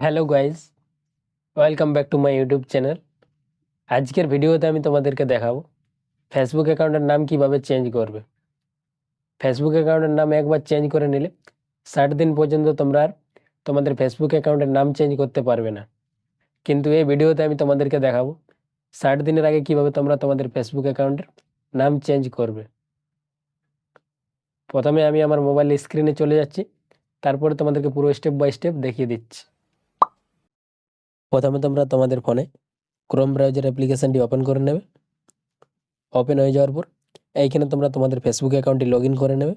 Hello guys, welcome back to my YouTube channel. আজকের ভিডিওতে আমি তোমাদেরকে দেখাবো ফেসবুক অ্যাকাউন্টের নাম কিভাবে চেঞ্জ করবে। ফেসবুক অ্যাকাউন্টের নাম একবার চেঞ্জ করে নিলে 60 দিন পর্যন্ত তোমরা আর তোমাদের ফেসবুক অ্যাকাউন্টের নাম চেঞ্জ করতে পারবে না। কিন্তু এই ভিডিওতে আমি তোমাদেরকে দেখাবো 60 দিনের আগে কিভাবে তোমরা তোমাদের ফেসবুক অ্যাকাউন্টের নাম চেঞ্জ করবে। প্রথমে আমি আমার মোবাইল স্ক্রিনে চলে যাচ্ছি, তারপরে তোমাদেরকে পুরো স্টেপ বাই স্টেপ দেখিয়ে দিচ্ছি। প্রথমে তোমরা তোমাদের ফোনে ক্রোম ব্রাউজার অ্যাপ্লিকেশনটি ওপেন করে নেবে। ওপেন হয়ে যাওয়ার পর এইখানে তোমরা তোমাদের ফেসবুক অ্যাকাউন্টটি লগ করে নেবে।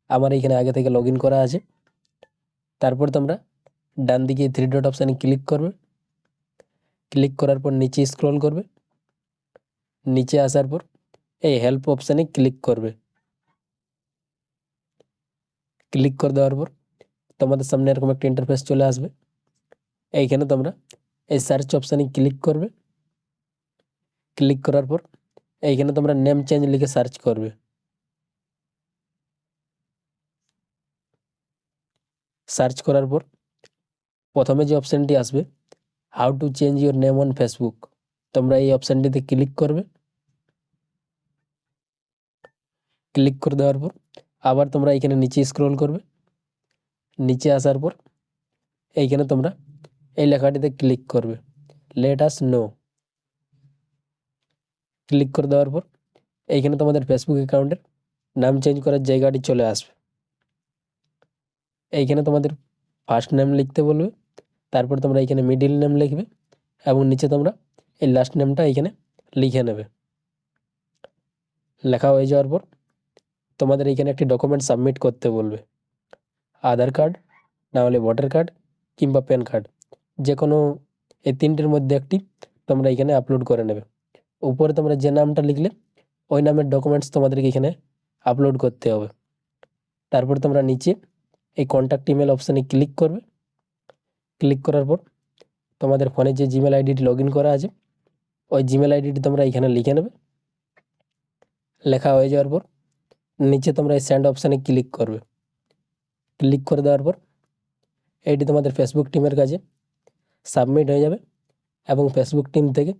আমার এইখানে আগে থেকে লগ করা আছে। তারপর তোমরা ডান দিকে 3 ডট অপশানে ক্লিক করবে। ক্লিক করার পর নিচে স্ক্রল করবে। নিচে আসার পর এই হেল্প অপশানে ক্লিক করবে। ক্লিক করে দেওয়ার পর তোমাদের সামনে এরকম একটা ইন্টারফেস চলে আসবে। এইখানে তোমরা এই সার্চ অপশানে ক্লিক করবে। ক্লিক করার পর এইখানে তোমরা নেম চেঞ্জ লিখে সার্চ করবে। সার্চ করার পর প্রথমে যে অপশানটি আসবে how to change your name on Facebook, তোমরা এই অপশানটিতে ক্লিক করবে। ক্লিক করে দেওয়ার পর আবার তোমরা এখানে নিচে স্ক্রল করবে। নিচে আসার পর এইখানে তোমরা এই লেখাটিতে ক্লিক করবে, লেট আস নো। ক্লিক করে দেওয়ার পর এইখানে তোমাদের ফেসবুক অ্যাকাউন্টের নাম চেঞ্জ করার জায়গাটি চলে আসবে। এইখানে তোমাদের ফার্স্ট নেম লিখতে বলবে, তারপর তোমরা এইখানে মিডিল নেম লিখবে এবং নিচে তোমরা এই লাস্ট নেমটা এইখানে লিখে নেবে। লেখা হয়ে যাওয়ার পর তোমাদের এইখানে একটি ডকুমেন্ট সাবমিট করতে বলবে, আধার কার্ড, না হলে ভোটার কার্ড কিংবা প্যান কার্ড, যে কোনো এই তিনটের মধ্যে একটি তোমরা এখানে আপলোড করে নেবে। উপরে তোমরা যে নামটা লিখলে ওই নামের ডকুমেন্টস তোমাদেরকে এখানে আপলোড করতে হবে। তারপর তোমরা নিচে এই কন্ট্যাক্ট ইমেল অপশানে ক্লিক করবে। ক্লিক করার পর তোমাদের ফোনে যে জিমেল আইডিটি লগ করা আছে ওই জিমেল আইডিটি তোমরা এখানে লিখে নেবে। লেখা হয়ে যাওয়ার পর নিচে তোমরা এই সেন্ড অপশানে ক্লিক করবে। ক্লিক করে দেওয়ার পর এইটি তোমাদের ফেসবুক টিমের কাছে সাবমিট হয়ে যাবে এবং ফেসবুক টিম থেকে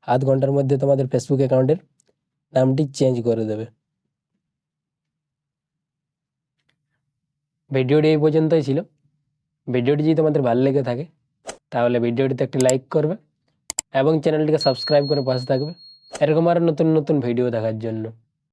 আধ ঘন্টার মধ্যে তোমাদের ফেসবুক অ্যাকাউন্টের নামটি চেঞ্জ করে দেবে। ভিডিওটি এই পর্যন্তই ছিল। ভিডিওটি যদি তোমাদের ভালো লেগে থাকে তাহলে ভিডিওটিতে একটি লাইক করবে এবং চ্যানেলটিকে সাবস্ক্রাইব করে পাশে থাকবে এরকম আরও নতুন নতুন ভিডিও দেখার জন্য।